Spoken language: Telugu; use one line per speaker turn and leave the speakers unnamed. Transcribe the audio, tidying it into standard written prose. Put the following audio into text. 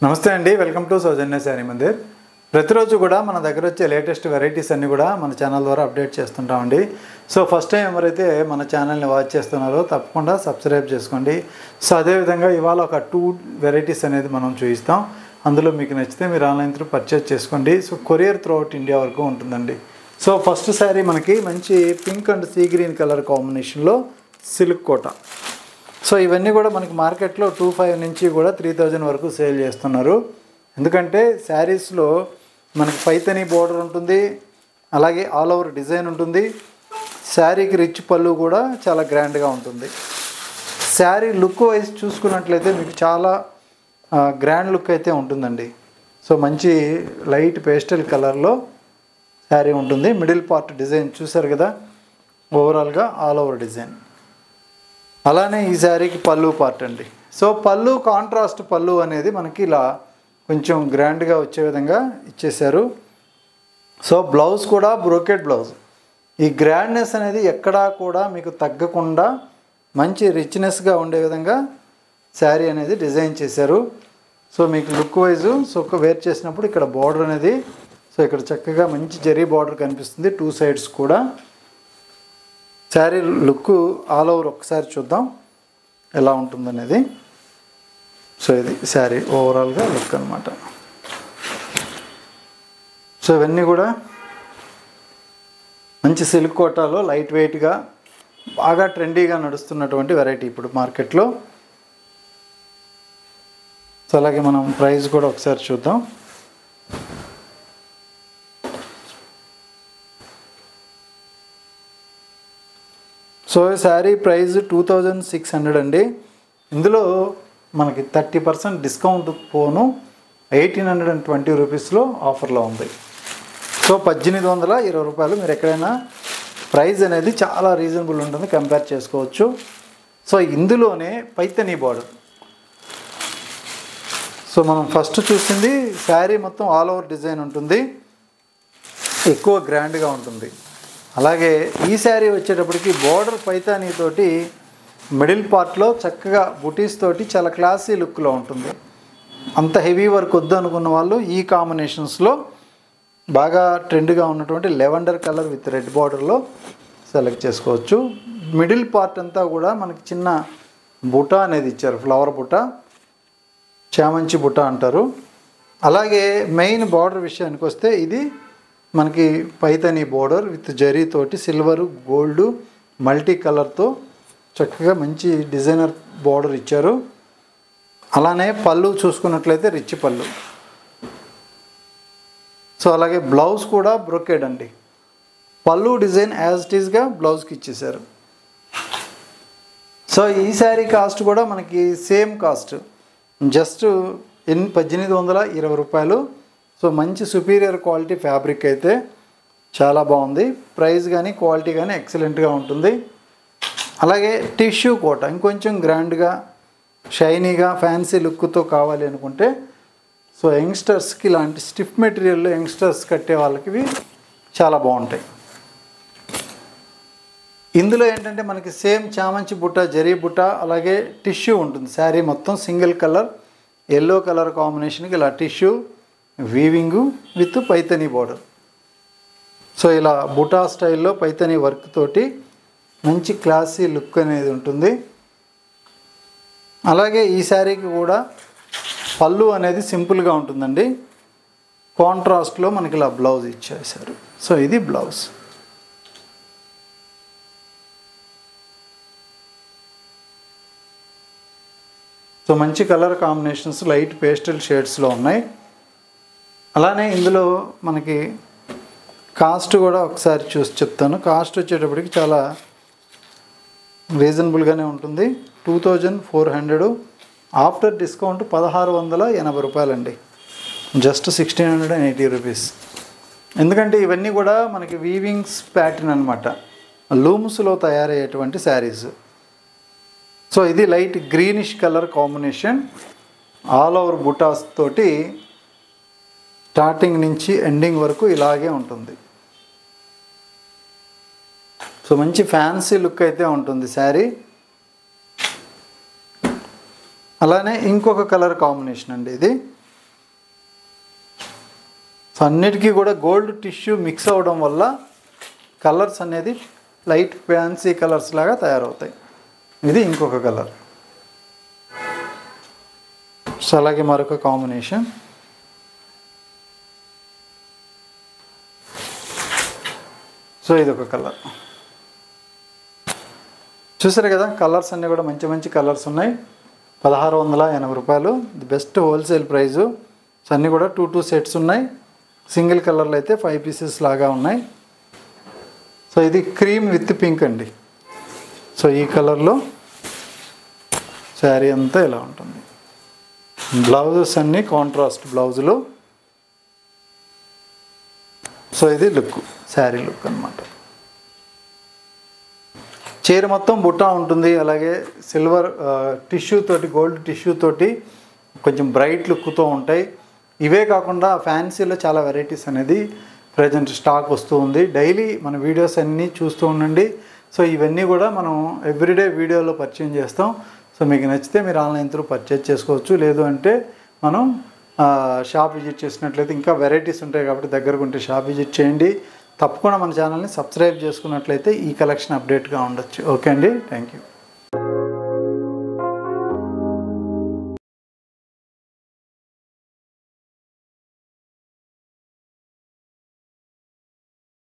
నమస్తే అండి, వెల్కమ్ టు సౌజన్య శారీ మందిర్. ప్రతిరోజు కూడా మన దగ్గర వచ్చే లేటెస్ట్ వెరైటీస్ అన్నీ కూడా మన ఛానల్ ద్వారా అప్డేట్ చేస్తుంటామండి. సో ఫస్ట్ టైం ఎవరైతే మన ఛానల్ని వాచ్ చేస్తున్నారో తప్పకుండా సబ్స్క్రైబ్ చేసుకోండి. సో అదేవిధంగా ఇవాళ ఒక 2 వెరైటీస్ అనేది మనం చూపిస్తాం. అందులో మీకు నచ్చితే మీరు ఆన్లైన్ త్రూ పర్చేజ్ చేసుకోండి. So courier through out India వరకు ఉంటుందండి. సో ఫస్ట్ శారీ మనకి మంచి pink and sea green colour కాంబినేషన్లో సిల్క్ కోట. సో ఇవన్నీ కూడా మనకి మార్కెట్లో 2500 నుంచి కూడా 3000 వరకు సేల్ చేస్తున్నారు. ఎందుకంటే శారీస్లో మనకి పైతని బోర్డర్ ఉంటుంది, అలాగే ఆల్ ఓవర్ డిజైన్ ఉంటుంది. శారీకి రిచ్ పళ్ళు కూడా చాలా గ్రాండ్గా ఉంటుంది. శారీ లుక్ వైజ్ చూసుకున్నట్లయితే మీకు చాలా గ్రాండ్ లుక్ అయితే ఉంటుందండి. సో మంచి లైట్ పేస్టల్ కలర్లో శారీ ఉంటుంది. మిడిల్ పార్ట్ డిజైన్ చూసారు కదా, ఓవరాల్గా ఆల్ ఓవర్ డిజైన్. అలానే ఈ శారీకి పళ్ళు పార్ట్ అండి. సో పళ్ళు కాంట్రాస్ట్ పళ్ళు అనేది మనకి ఇలా కొంచెం గ్రాండ్గా వచ్చే విధంగా ఇచ్చేశారు. సో బ్లౌజ్ కూడా బ్రోకెట్ బ్లౌజ్. ఈ గ్రాండ్నెస్ అనేది ఎక్కడా కూడా మీకు తగ్గకుండా మంచి రిచ్నెస్గా ఉండే విధంగా శారీ అనేది డిజైన్ చేశారు. సో మీకు లుక్ వైజు వేర్ చేసినప్పుడు ఇక్కడ బార్డర్ అనేది సో ఇక్కడ చక్కగా మంచి జరీ బార్డర్ కనిపిస్తుంది 2 సైడ్స్ కూడా. శారీ లుక్ ఆల్ ఓవర్ ఒకసారి చూద్దాం ఎలా ఉంటుందనేది. సో ఇది శారీ ఓవరాల్గా లుక్ అనమాట. సో ఇవన్నీ కూడా మంచి సిల్క్ కోటాలో లైట్ వెయిట్గా బాగా ట్రెండీగా నడుస్తున్నటువంటి వెరైటీ ఇప్పుడు మార్కెట్లో. సో అలాగే మనం ప్రైస్ కూడా ఒకసారి చూద్దాం. సో శారీ ప్రైస్ 2600 అండి. ఇందులో మనకి 30% డిస్కౌంట్ పోను 1820 రూపీస్లో ఆఫర్లో ఉంది. సో 1820 రూపాయలు. మీరు ఎక్కడైనా ప్రైస్ అనేది చాలా రీజనబుల్ ఉంటుంది, కంపేర్ చేసుకోవచ్చు. సో ఇందులోనే పైతనీ బార్డర్. సో మనం ఫస్ట్ చూసింది శారీ మొత్తం ఆల్ ఓవర్ డిజైన్ ఉంటుంది, ఎక్కువ గ్రాండ్గా ఉంటుంది. అలాగే ఈ శారీ వచ్చేటప్పటికి బోర్డర్ పైతానీతోటి మిడిల్ పార్ట్లో చక్కగా బుటీస్ తోటి చాలా క్లాసీ లుక్లో ఉంటుంది. అంత హెవీ వర్క్ వద్దు అనుకున్న వాళ్ళు ఈ కాంబినేషన్స్లో బాగా ట్రెండ్గా ఉన్నటువంటి లెవెండర్ కలర్ విత్ రెడ్ బార్డర్లో సెలెక్ట్ చేసుకోవచ్చు. మిడిల్ పార్ట్ అంతా కూడా మనకి చిన్న బుటా అనేది ఇచ్చారు, ఫ్లవర్ బుటా, చామంచి బుటా అంటారు. అలాగే మెయిన్ బార్డర్ విషయానికి వస్తే ఇది మనకి పైతనీ బోర్డర్ విత్ జరీతోటి సిల్వరు గోల్డ్ మల్టీ కలర్తో చక్కగా మంచి డిజైనర్ బోర్డర్ ఇచ్చారు. అలానే పళ్ళు చూసుకున్నట్లయితే రిచ్ పళ్ళు. సో అలాగే బ్లౌజ్ కూడా బ్రొకేడ్ అండి. పళ్ళు డిజైన్ యాజ్ ఇట్ ఈస్గా బ్లౌజ్కి ఇచ్చేసారు. సో ఈ శారీ కాస్ట్ కూడా మనకి సేమ్ కాస్ట్, జస్ట్ 1820 రూపాయలు. సో మంచి సుపీరియర్ క్వాలిటీ ఫ్యాబ్రిక్ అయితే చాలా బాగుంది. ప్రైస్ కానీ క్వాలిటీ కానీ ఎక్సలెంట్గా ఉంటుంది. అలాగే టిష్యూ కోట ఇంకొంచెం గ్రాండ్గా షైనీగా ఫ్యాన్సీ లుక్తో కావాలి అనుకుంటే సో యంగ్స్టర్స్కి ఇలాంటి స్టిఫ్ మెటీరియల్లో యంగ్స్టర్స్ కట్టే వాళ్ళకి ఇవి చాలా బాగుంటాయి. ఇందులో ఏంటంటే మనకి సేమ్ చామంచి బుట్ట, జరీ బుట్ట, అలాగే టిష్యూ ఉంటుంది. శారీ మొత్తం సింగిల్ కలర్ ఎల్లో కలర్ కాంబినేషన్కి ఇలా tissue వీవింగు with Paithani border. So ఇలా బుటా స్టైల్లో పైతనీ వర్క్ తోటి మంచి క్లాసీ లుక్ అనేది ఉంటుంది. అలాగే ఈ శారీకి కూడా పళ్ళు అనేది సింపుల్గా ఉంటుందండి. కాంట్రాస్ట్లో మనకి ఇలా బ్లౌజ్ ఇచ్చేసారు. సో ఇది బ్లౌజ్. సో మంచి కలర్ కాంబినేషన్స్ లైట్ పేస్టల్ షేడ్స్లో ఉన్నాయి. అలానే ఇందులో మనకి కాస్ట్ కూడా ఒకసారి చూసి చెప్తాను. కాస్ట్ వచ్చేటప్పటికి చాలా రీజనబుల్గానే ఉంటుంది. 2400 ఆఫ్టర్ డిస్కౌంట్ 1680 రూపాయలండి, జస్ట్ 1680 రూపీస్. ఎందుకంటే ఇవన్నీ కూడా మనకి వీవింగ్స్ ప్యాటర్న్ అనమాట, లూమ్స్లో తయారయ్యేటువంటి శారీస్. సో ఇది light greenish colour combination, all over బుటాస్ తోటి స్టార్టింగ్ నుంచి ఎండింగ్ వరకు ఇలాగే ఉంటుంది. సో మంచి ఫ్యాన్సీ లుక్ అయితే ఉంటుంది శారీ. అలానే ఇంకొక కలర్ కాంబినేషన్ అండి ఇది. అన్నిటికీ కూడా గోల్డ్ టిష్యూ మిక్స్ అవ్వడం వల్ల కలర్స్ అనేది లైట్ ఫ్యాన్సీ కలర్స్ లాగా తయారవుతాయి. ఇది ఇంకొక కలర్. సో అలాగే మరొక కాంబినేషన్. సో ఇది ఒక కలర్. చూసారు కదా, కలర్స్ అన్నీ కూడా మంచి మంచి కలర్స్ ఉన్నాయి. 1680 రూపాయలు the best wholesale price. So అన్నీ కూడా 2 సెట్స్ ఉన్నాయి. సింగిల్ కలర్లు అయితే 5 పీసెస్ లాగా ఉన్నాయి. సో ఇది క్రీమ్ విత్ పింక్ అండి. సో ఈ కలర్లో శారీ అంతా ఇలా ఉంటుంది. బ్లౌజెస్ అన్నీ కాంట్రాస్ట్ బ్లౌజులు. సో ఇది లుక్, శారీ లుక్ అన్నమాట. చీర మొత్తం బుట్ట ఉంటుంది. అలాగే సిల్వర్ టిష్యూ తోటి, గోల్డ్ టిష్యూ తోటి కొంచెం బ్రైట్ లుక్తో ఉంటాయి. ఇవే కాకుండా ఫ్యాన్సీలో చాలా వెరైటీస్ అనేది ప్రజెంట్ స్టాక్ వస్తూ ఉంది. డైలీ మన వీడియోస్ అన్నీ చూస్తూ ఉండండి. సో ఇవన్నీ కూడా మనం ఎవ్రీడే వీడియోలో పరిచయం చేస్తాం. సో మీకు నచ్చితే మీరు ఆన్లైన్ త్రూ పర్చేజ్ చేసుకోవచ్చు. లేదు అంటే మనం షాప్ విజిట్ చేసినట్లయితే ఇంకా వెరైటీస్ ఉంటాయి కాబట్టి దగ్గరకు ఉంటే షాప్ విజిట్ చేయండి. తప్పకుండా మన ఛానల్ని సబ్స్క్రైబ్ చేసుకున్నట్లయితే ఈ కలెక్షన్ అప్డేట్గా ఉండొచ్చు. ఓకే అండి, థ్యాంక్ యూ.